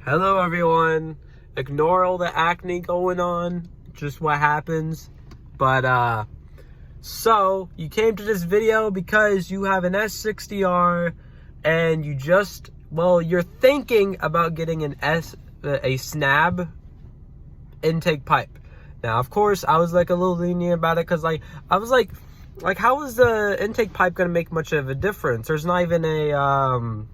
Hello everyone. Ignore all the acne going on, just what happens. But so you came to this video because you have an S60R and you're thinking about getting a Snabb intake pipe. Now, of course, I was like a little lenient about it because I was like how is the intake pipe going to make much of a difference? There's not even a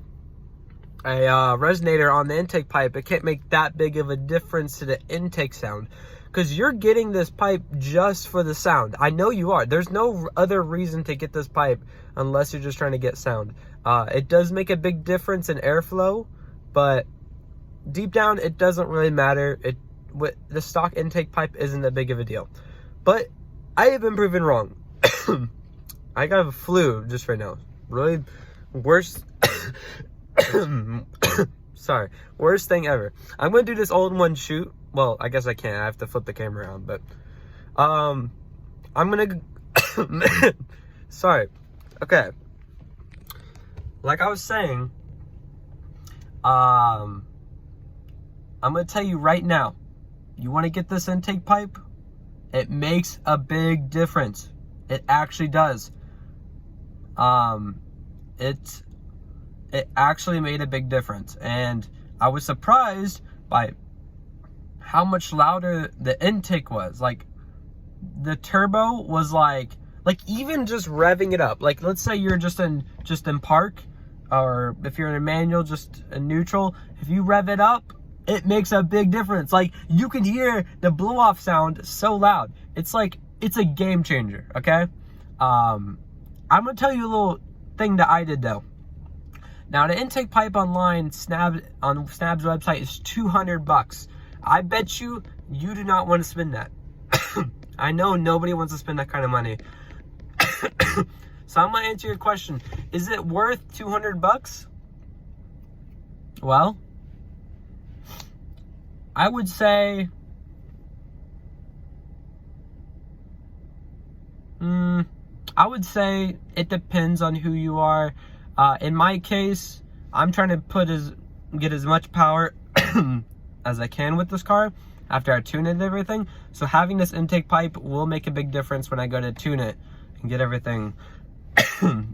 resonator on the intake pipe. It can't make that big of a difference to the intake sound because you're getting this pipe just for the sound. I know you are. There's no other reason to get this pipe unless you're just trying to get sound. It does make a big difference in airflow, but deep down it doesn't really matter. The stock intake pipe isn't that big of a deal, but I have been proven wrong. I got a flu just right now. Really worst sorry, worst thing ever. I'm gonna do this all-in-one shoot. Well, I guess I can't. I have to flip the camera around, but I'm gonna sorry. Okay. Like I was saying, I'm gonna tell you right now, you want to get this intake pipe? It makes a big difference. It actually does. It actually made a big difference, and I was surprised by how much louder the intake was. Like the turbo was like even just revving it up. Like let's say you're just in park, or if you're in a manual, just in neutral. If you rev it up, it makes a big difference. Like you can hear the blow off sound so loud. It's a game changer. Okay. I'm gonna tell you a little thing that I did though. Now the intake pipe online, Snabb's website is $200. I bet you do not want to spend that. I know nobody wants to spend that kind of money. So I'm gonna answer your question. Is it worth $200? Well, I would say it depends on who you are. In my case, I'm trying to get as much power as I can with this car after I tune it and everything. So having this intake pipe will make a big difference when I go to tune it and get everything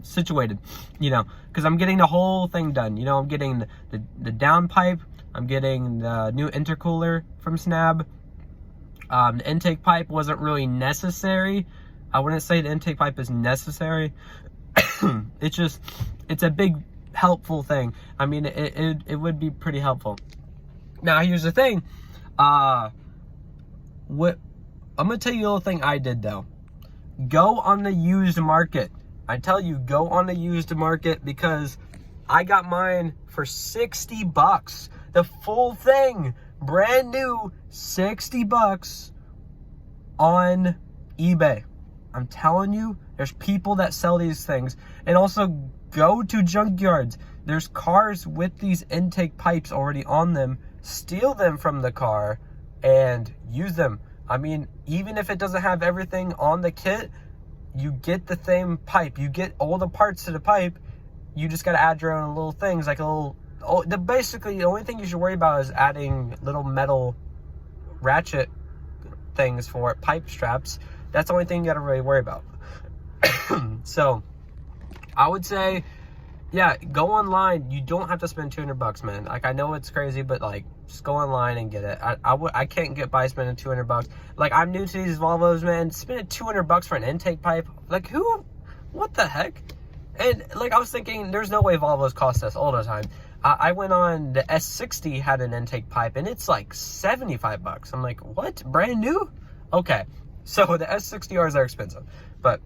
situated, because I'm getting the whole thing done. I'm getting the down pipe, I'm getting the new intercooler from Snabb. The intake pipe wasn't really necessary. I wouldn't say the intake pipe is necessary. It's a big helpful thing. I mean, it would be pretty helpful. Now here's the thing. I'm gonna tell you a little thing I did though. Go on the used market. I tell you, go on the used market because I got mine for $60. The full thing, brand new, $60 on eBay. I'm telling you, there's people that sell these things. And also go to junkyards. There's cars with these intake pipes already on them. Steal them from the car and use them. I mean, even if it doesn't have everything on the kit, you get the same pipe. You get all the parts to the pipe. You just got to add your own little things, like basically the only thing you should worry about is adding little metal ratchet things for it, pipe straps. That's the only thing you got to really worry about. So I would say, yeah, go online. You don't have to spend $200, man. Like, I know it's crazy, but just go online and get it. I can't get by spending $200. Like, I'm new to these Volvos, man. Spending $200 for an intake pipe, like, what the heck? And I was thinking, there's no way Volvos cost us all the time. I went on, the S60 had an intake pipe, and it's like $75. I'm like, what? Brand new? Okay. So the S60Rs are expensive, but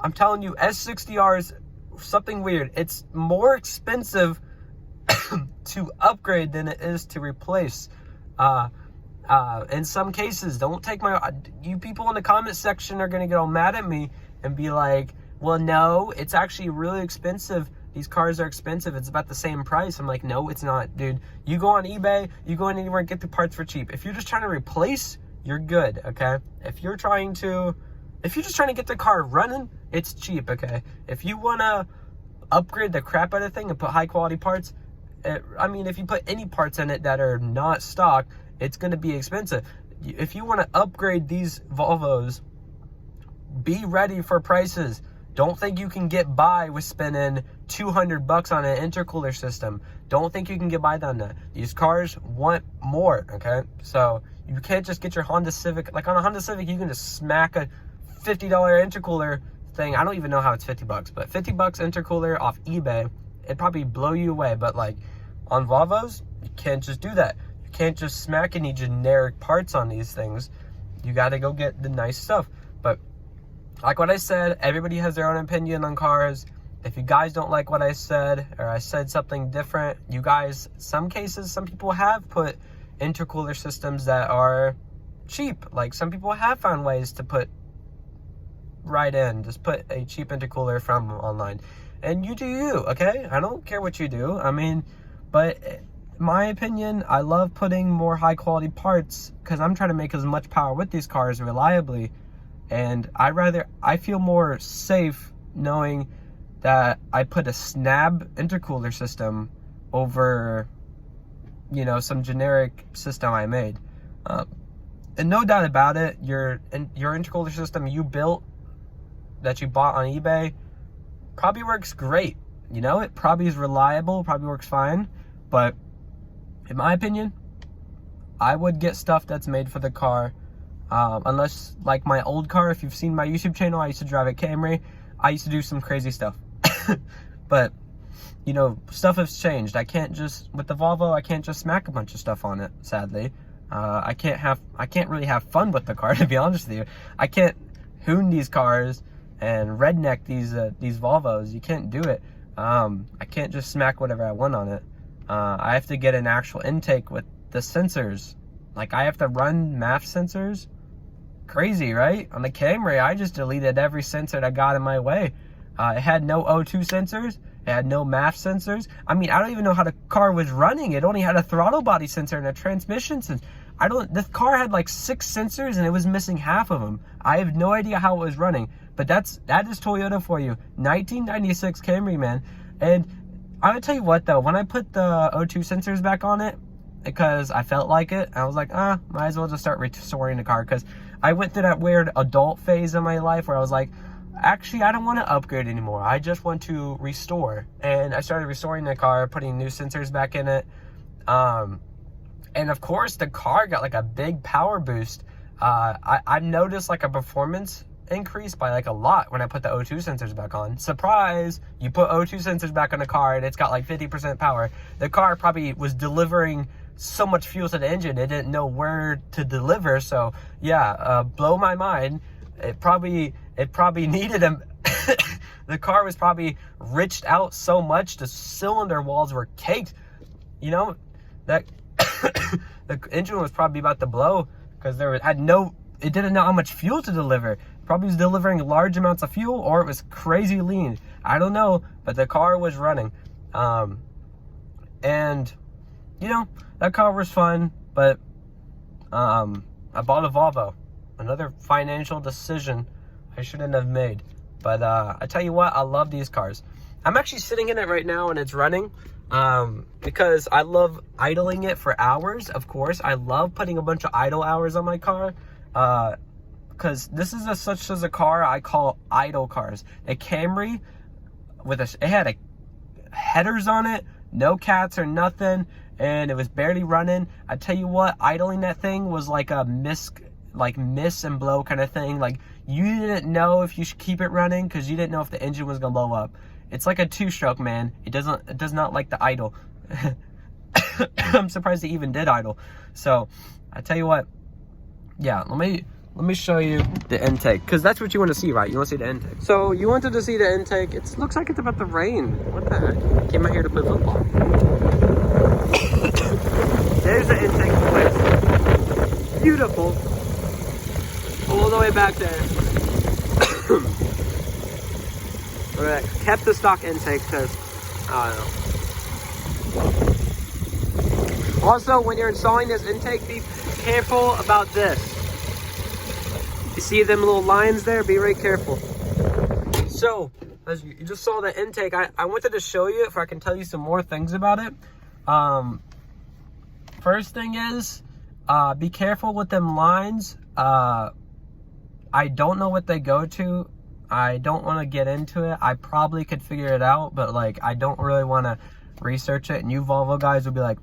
I'm telling you, S60Rs, something weird. It's more expensive to upgrade than it is to replace. In some cases, don't take you people in the comment section are going to get all mad at me and be like, well, no, it's actually really expensive. These cars are expensive. It's about the same price. I'm like, no, it's not, dude. You go on eBay, you go on anywhere and get the parts for cheap. If you're just trying to replace, you're good, okay? If you're just trying to get the car running, it's cheap, okay? If you want to upgrade the crap out of the thing and put high quality parts, I mean, if you put any parts in it that are not stock, it's going to be expensive. If you want to upgrade these Volvos, be ready for prices. Don't think you can get by with spending $200 on an intercooler system. Don't think you can get by on that. These cars want more, okay? So you can't just get your Honda Civic. Like on a Honda Civic, you can just smack a $50 intercooler thing. I don't even know how it's $50, but $50 intercooler off eBay, it'd probably blow you away. But like on Volvos, you can't just do that. You can't just smack any generic parts on these things. You got to go get the nice stuff. But like what I said, everybody has their own opinion on cars. If you guys don't like what I said, or I said something different, you guys, some cases, some people have put intercooler systems that are cheap. Like some people have found ways to put right in, just put a cheap intercooler from online. And you do you, okay? I don't care what you do. I mean, but in my opinion, I love putting more high quality parts because I'm trying to make as much power with these cars reliably. And I feel more safe knowing that I put a Snabb intercooler system over, you know, some generic system I made. And no doubt about it, your intercooler system you built, that you bought on eBay, probably works great. You know, it probably is reliable, probably works fine. But in my opinion, I would get stuff that's made for the car. Unless, like my old car, if you've seen my YouTube channel, I used to drive a Camry. I used to do some crazy stuff. But, you know, stuff has changed. I can't just, with the Volvo, I can't just smack a bunch of stuff on it, sadly. I can't really have fun with the car, to be honest with you. I can't hoon these cars and redneck these Volvos. You can't do it. I can't just smack whatever I want on it. I have to get an actual intake with the sensors. Like, I have to run MAF sensors. Crazy, right? On the Camry, I just deleted every sensor that got in my way. It had no O2 sensors. It had no MAF sensors. I mean, I don't even know how the car was running. It only had a throttle body sensor and a transmission sensor. This car had like 6 sensors and it was missing half of them. I have no idea how it was running. But that is Toyota for you. 1996 Camry, man. And I'm gonna tell you what though, when I put the O2 sensors back on it, because I felt like it, I was like, might as well just start restoring the car. Because I went through that weird adult phase in my life where I was like, actually, I don't want to upgrade anymore. I just want to restore. And I started restoring the car, putting new sensors back in it. And of course, the car got like a big power boost. I noticed like a performance increase by like a lot when I put the O2 sensors back on. Surprise! You put O2 sensors back on the car and it's got like 50% power. The car probably was delivering so much fuel to the engine, it didn't know where to deliver. So yeah, blow my mind. It probably needed them. The car was probably riched out so much the cylinder walls were caked. You know, that the engine was probably about to blow because it didn't know how much fuel to deliver. Probably was delivering large amounts of fuel, or it was crazy lean. I don't know, but the car was running. And you know, that car was fun, but I bought a Volvo. Another financial decision I shouldn't have made. But I tell you what, I love these cars. I'm actually sitting in it right now and it's running because I love idling it for hours, of course. I love putting a bunch of idle hours on my car because this is such as a car I call idle cars. A Camry, it had headers on it, no cats or nothing, and it was barely running. I tell you what, idling that thing was like a miss and blow kind of thing. Like, you didn't know if you should keep it running because you didn't know if the engine was gonna blow up. It's like a 2-stroke, man. It does not like the idle. I'm surprised it even did idle. So I tell you what, yeah, let me show you the intake, because that's what you want to see, right? You want to see the intake. So you wanted to see the intake. It looks like it's about to rain. What the heck? I came out here to play football. There's the intake place. Beautiful. All the way back there. I kept the stock intake because, I don't know. Also, when you're installing this intake, be careful about this. You see them little lines there? Be very careful. So, as you just saw the intake, I wanted to show you if I can tell you some more things about it. First thing is, be careful with them lines. I don't know what they go to. I don't want to get into it. I probably could figure it out, but like, I don't really want to research it. And you Volvo guys will be like,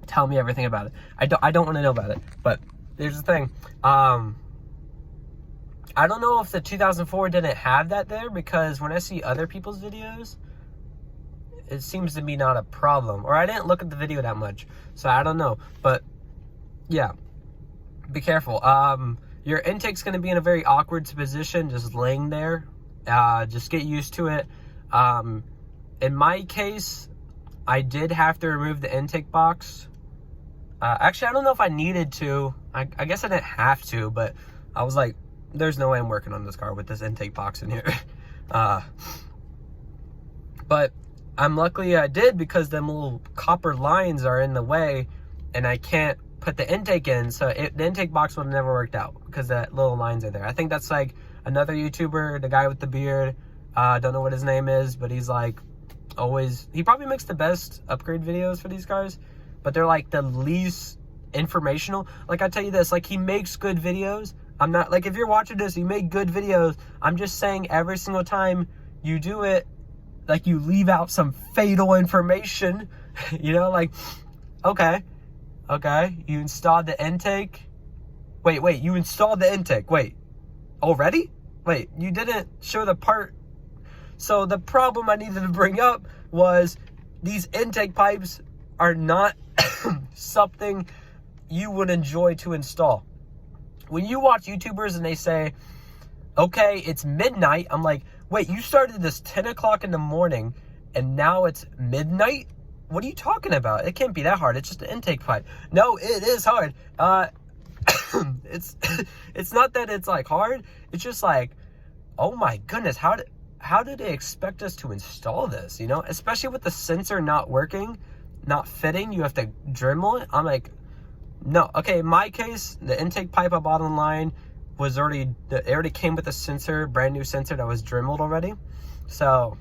tell me everything about it. I don't want to know about it. But here's the thing. I don't know if the 2004 didn't have that there, because when I see other people's videos, it seems to be not a problem. Or I didn't look at the video that much, so I don't know. But yeah, be careful. Your intake's going to be in a very awkward position, just laying there. Just get used to it. In my case, I did have to remove the intake box. Actually, I don't know if I needed to. I guess I didn't have to, but I was like, there's no way I'm working on this car with this intake box in here. But I'm lucky I did, because them little copper lines are in the way and I can't put the intake in. So the intake box would have never worked out because that little lines are there. I think that's like another YouTuber, the guy with the beard. Don't know what his name is, but he's like he probably makes the best upgrade videos for these cars, but they're like the least informational. Like, I tell you this, like, he makes good videos. I'm not like, if you're watching this, you make good videos. I'm just saying, every single time you do it, like, you leave out some fatal information. You know, like, okay, you installed the intake. Wait, you installed the intake. Wait, already? Wait, you didn't show the part. So the problem I needed to bring up was these intake pipes are not something you would enjoy to install. When you watch YouTubers and they say, okay, it's midnight, I'm like, wait, you started this 10 o'clock in the morning and now it's midnight? What are you talking about? It can't be that hard. It's just an intake pipe. No, it is hard. It's not that it's like hard. It's just like, oh my goodness, how did they expect us to install this? You know, especially with the sensor not working, not fitting, you have to Dremel it. I'm like, no. Okay, in my case, the intake pipe I bought online was it already came with a sensor, brand new sensor that was Dremeled already. So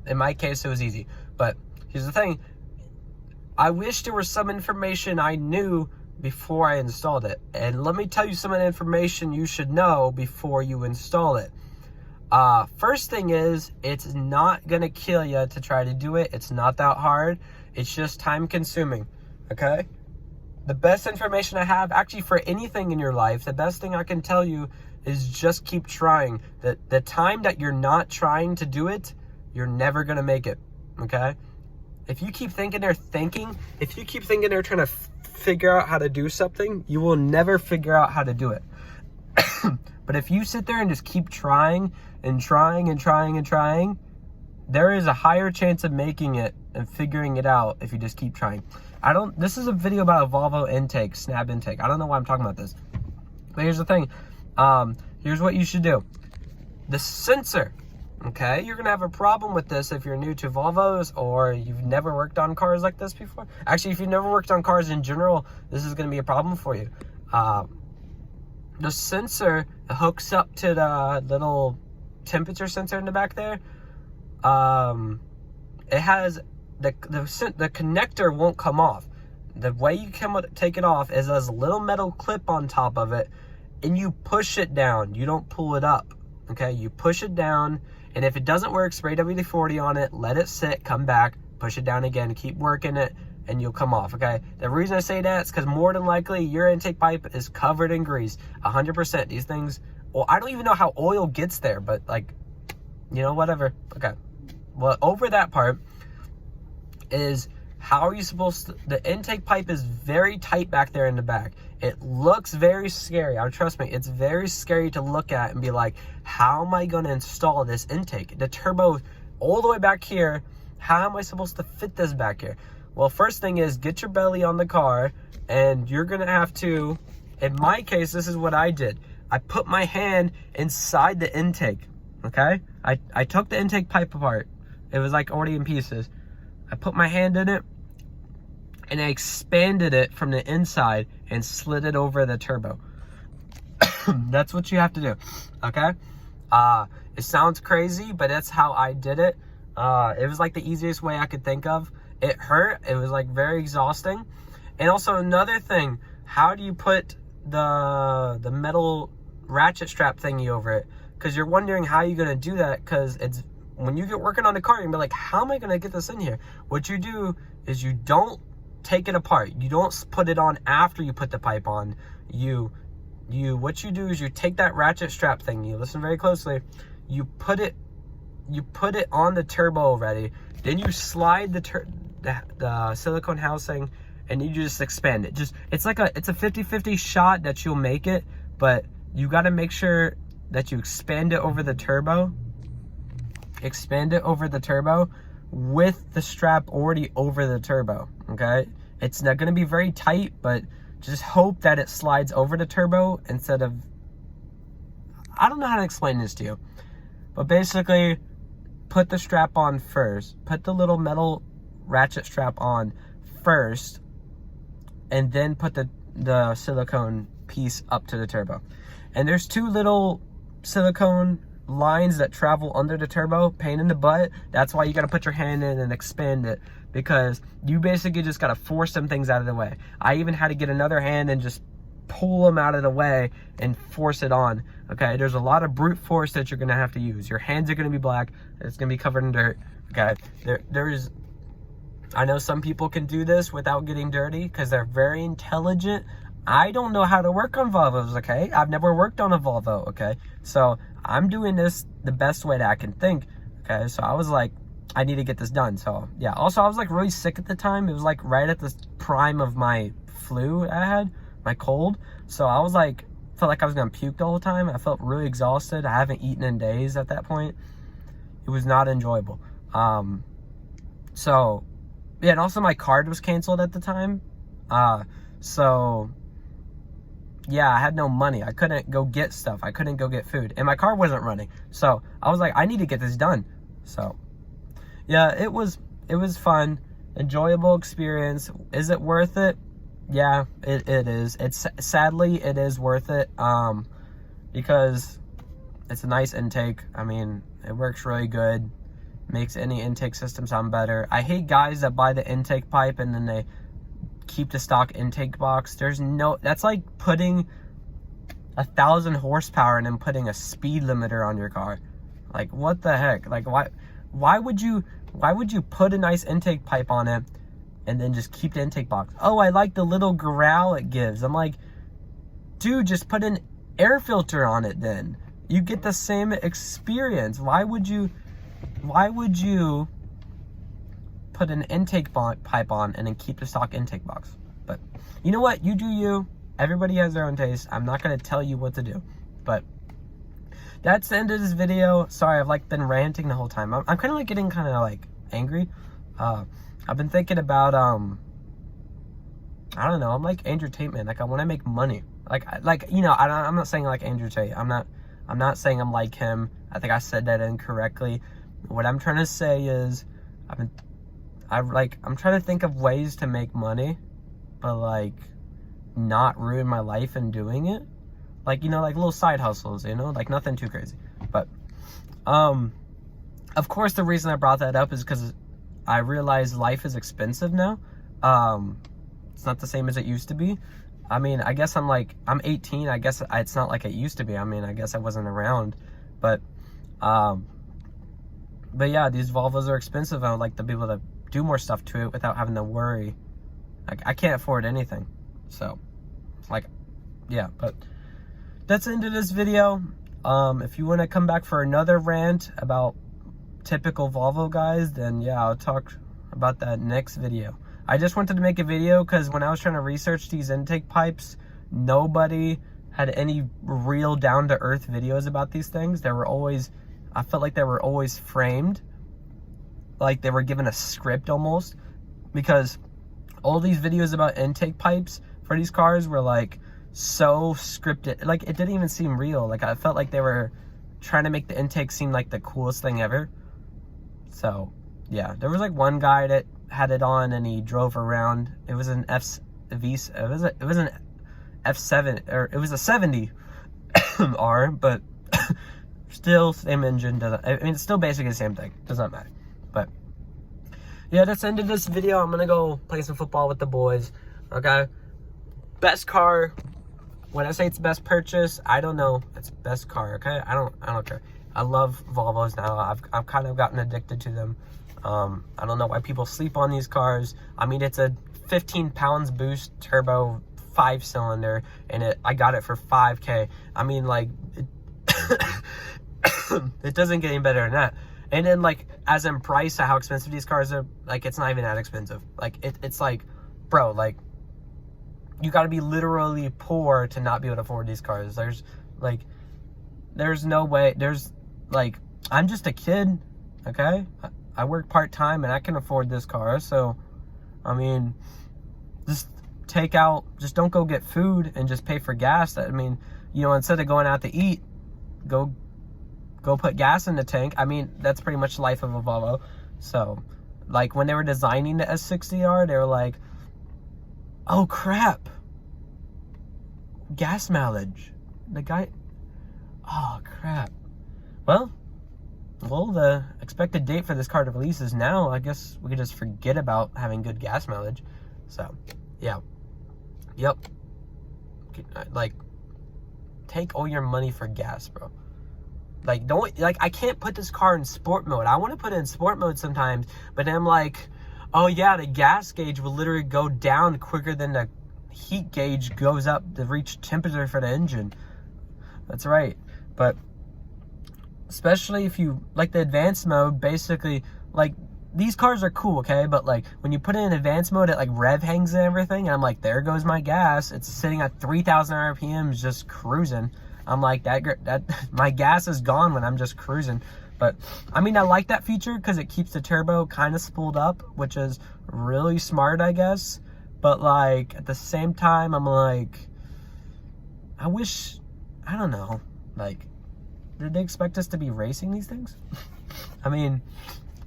in my case, it was easy. But here's the thing. I wish there was some information I knew before I installed it. And let me tell you some of the information you should know before you install it. First thing is, it's not gonna kill you to try to do it. It's not that hard. It's just time consuming, okay? The best information I have, actually, for anything in your life, the best thing I can tell you is just keep trying. The time that you're not trying to do it, you're never gonna make it, okay? If you keep thinking they're trying to figure out how to do something, you will never figure out how to do it. But if you sit there and just keep trying and trying and trying and trying, there is a higher chance of making it and figuring it out if you just keep trying. This is a video about a Volvo intake, Snabb intake. I don't know why I'm talking about this. But here's the thing. Here's what you should do. The sensor, okay? You're gonna have a problem with this if you're new to Volvos or you've never worked on cars like this before. Actually, if you've never worked on cars in general, this is gonna be a problem for you. The sensor hooks up to the little temperature sensor in the back there. It has the connector won't come off. The way you can take it off is there's a little metal clip on top of it, and you push it down. You don't pull it up, okay? You push it down, and if it doesn't work, spray WD-40 on it, let it sit, come back, push it down again, keep working it, and you'll come off, okay? The reason I say that is because more than likely your intake pipe is covered in grease, 100%. These things, well, I don't even know how oil gets there, but like, you know, whatever. Okay. Well, over that part is how are you supposed to, the intake pipe is very tight back there in the back. It looks very scary. Trust me, it's very scary to look at and be like, how am I going to install this intake? The turbo all the way back here, how am I supposed to fit this back here? Well, first thing is get your belly on the car, and you're going to have to, in my case, this is what I did. I put my hand inside the intake, okay? I took the intake pipe apart. It was like already in pieces. I put my hand in it, and I expanded it from the inside and slid it over the turbo. That's what you have to do, okay? It sounds crazy, but that's how I did it. It was like the easiest way I could think of. it hurt. It was like very exhausting. And also another thing, how do you put the metal ratchet strap thingy over it? Because you're wondering how you're going to do that, because it's when you get working on the car, you're gonna be like, how am I going to get this in here? What you do is you don't take it apart. You don't put it on after you put the pipe on. What you do is you take that ratchet strap thing, you listen very closely, you put it on the turbo already, then you slide the silicone housing and you just expand it. It's a 50-50 shot that you'll make it, but you got to make sure that you expand it over the turbo. Expand it over the turbo with the strap already over the turbo, okay? It's not going to be very tight, but just hope that it slides over the turbo instead of... I don't know how to explain this to you. But basically, put the strap on first. Put the little metal ratchet strap on first. And then put the silicone piece up to the turbo. And there's two little silicone lines that travel under the turbo, pain in the butt. That's why you got to put your hand in and expand it, because you basically just got to force some things out of the way. I even had to get another hand and just pull them out of the way and force it on. Okay, there's a lot of brute force that you're going to have to use. Your hands are going to be black. It's going to be covered in dirt. Okay, I know some people can do this without getting dirty because they're very intelligent. I don't know how to work on Volvos, okay? I've never worked on a Volvo, okay? So I'm doing this the best way that I can think, okay? So I was like, I need to get this done. So yeah, also I was like really sick at the time. It was like right at the prime of my flu I had, my cold. So I was like, felt like I was gonna puke the whole time. I felt really exhausted. I haven't eaten in days at that point. It was not enjoyable. So yeah, and also my card was canceled at the time. So yeah, I had no money. I couldn't go get stuff. I couldn't go get food. And my car wasn't running. So I was like, I need to get this done. So yeah, it was fun. Enjoyable experience. Is it worth it? Yeah, it is. Sadly, it is worth it. Because it's a nice intake. I mean, it works really good. Makes any intake system sound better. I hate guys that buy the intake pipe and then they keep the stock intake box. That's like putting 1,000 horsepower and then putting a speed limiter on your car. Like, what the heck? Like, why would you put a nice intake pipe on it and then just keep the intake box? Oh, I like the little growl it gives. I'm like, dude, just put an air filter on it then. You get the same experience. Why would you put an intake pipe on and then keep the stock intake box? But you know what? You do you. Everybody has their own taste. I'm not going to tell you what to do. But that's the end of this video. Sorry, I've like been ranting the whole time. I'm kind of like getting kind of like angry. I've been thinking about I don't know. I'm like Andrew Tate, man. Like I want to make money. Like you know, I'm not saying like Andrew Tate. I'm not saying I'm like him. I think I said that incorrectly. What I'm trying to say is I'm trying to think of ways to make money, but like not ruin my life in doing it. Like, you know, like little side hustles, you know, like nothing too crazy. But of course the reason I brought that up is because I realized life is expensive now. It's not the same as it used to be. I mean, I guess I'm 18. I guess it's not like it used to be. I mean, I guess I wasn't around, but yeah, these Volvos are expensive. I would like to be able to do more stuff to it without having to worry. Like, I can't afford anything. So, like, yeah, but that's the end of this video. If you want to come back for another rant about typical Volvo guys, then yeah, I'll talk about that next video. I just wanted to make a video because when I was trying to research these intake pipes, nobody had any real down-to-earth videos about these things. I felt like they were always framed, like they were given a script almost, because all these videos about intake pipes for these cars were like so scripted. Like, it didn't even seem real. Like, I felt like they were trying to make the intake seem like the coolest thing ever. So yeah, there was like one guy that had it on and he drove around. It was an it was an F7, or it was a 70 R, but still same engine. I mean, it's still basically the same thing. Does not matter. But yeah, that's the end of this video. I'm gonna go play some football with the boys. Okay, best car. When I say it's best purchase, I don't know. It's best car. Okay, I don't care. I love Volvos now. I've kind of gotten addicted to them. I don't know why people sleep on these cars. I mean, it's a 15 pounds boost turbo 5-cylinder, and I got it for $5K. I mean, like, it doesn't get any better than that. And then, like, as in price of how expensive these cars are, like, it's not even that expensive. Like, it's like, bro, like, you got to be literally poor to not be able to afford these cars. There's no way. Like, I'm just a kid, okay? I work part-time, and I can afford this car. So, I mean, just don't go get food and just pay for gas. I mean, you know, instead of going out to eat, go put gas in the tank. I mean, that's pretty much the life of a Volvo. So, like, when they were designing the S60R, they were like, oh crap, gas mileage. Oh crap. Well, the expected date for this car to release is now. I guess we could just forget about having good gas mileage. So, yeah. Yep. Like, take all your money for gas, bro. Like, I can't put this car in sport mode. I want to put it in sport mode sometimes, but then I'm like, oh yeah, the gas gauge will literally go down quicker than the heat gauge goes up to reach temperature for the engine. That's right. But especially if you like the advanced mode, basically, like, these cars are cool, okay? But, like, when you put it in advanced mode, it, like, rev hangs and everything, and I'm like, there goes my gas. It's sitting at 3,000 RPMs just cruising. I'm like, that my gas is gone when I'm just cruising. But, I mean, I like that feature because it keeps the turbo kind of spooled up, which is really smart, I guess. But, like, at the same time, I'm like, I don't know, like, did they expect us to be racing these things? I mean,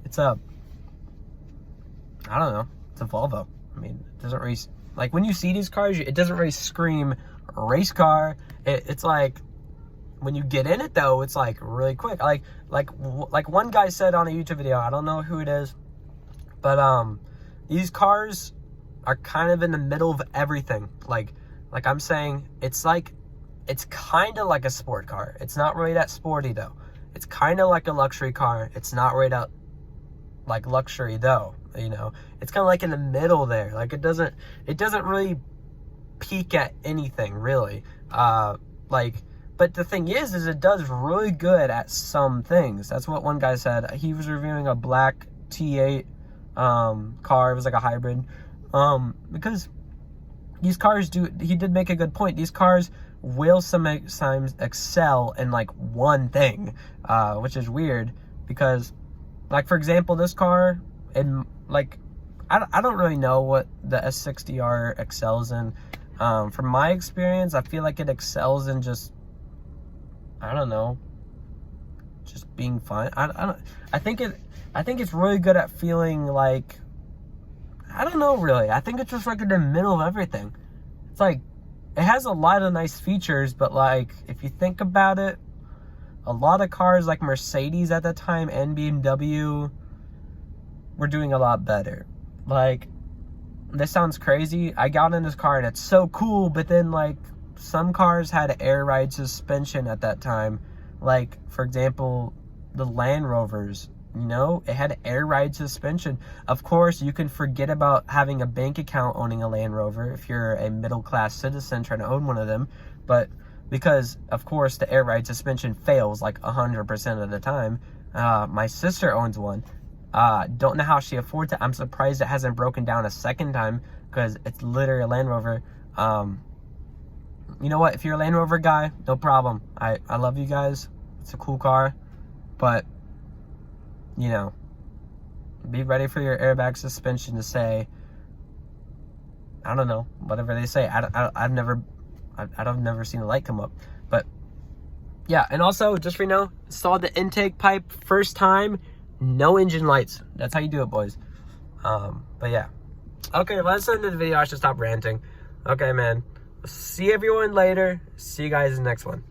it's a Volvo. I mean, it doesn't race. Like, when you see these cars, it doesn't really scream race car. It's like, when you get in it, though, it's like really quick. Like one guy said on a YouTube video, I don't know who it is, but these cars are kind of in the middle of everything. Like I'm saying, it's kind of like a sport car. It's not really that sporty, though. It's kind of like a luxury car. It's not really that, like, luxury, though. You know, it's kind of like in the middle there. Like, it doesn't really peak at anything, really. But the thing is it does really good at some things. That's what one guy said. He was reviewing a black T8 car. It was like a hybrid. Because these cars he did make a good point. These cars will sometimes excel in, like, one thing, which is weird because, like, for example, this car, like, I don't really know what the S60R excels in. From my experience, I feel like it excels in just, I don't know, just being fun. I think it's really good at feeling like, I don't know, really. I think it's just like in the middle of everything. It's like, it has a lot of nice features, but, like, if you think about it, a lot of cars like Mercedes at the time and BMW were doing a lot better. Like, this sounds crazy. I got in this car and it's so cool, but then, like, some cars had air ride suspension at that time. Like, for example, the Land Rovers, you know, it had air ride suspension. Of course, you can forget about having a bank account owning a Land Rover if you're a middle-class citizen trying to own one of them. But because, of course, the air ride suspension fails like 100% of the time. My sister owns one. Don't know how she affords it. I'm surprised it hasn't broken down a second time because it's literally a Land Rover. You know what? If you're a Land Rover guy, no problem. I love you guys. It's a cool car. But, you know, be ready for your airbag suspension to say, I don't know, whatever they say. I've never seen a light come up. But, yeah, and also, just for you know, installed the intake pipe first time. No engine lights. That's how you do it, boys. But yeah. Okay, let's end the video. I should stop ranting. Okay, man. See everyone later. See you guys in the next one.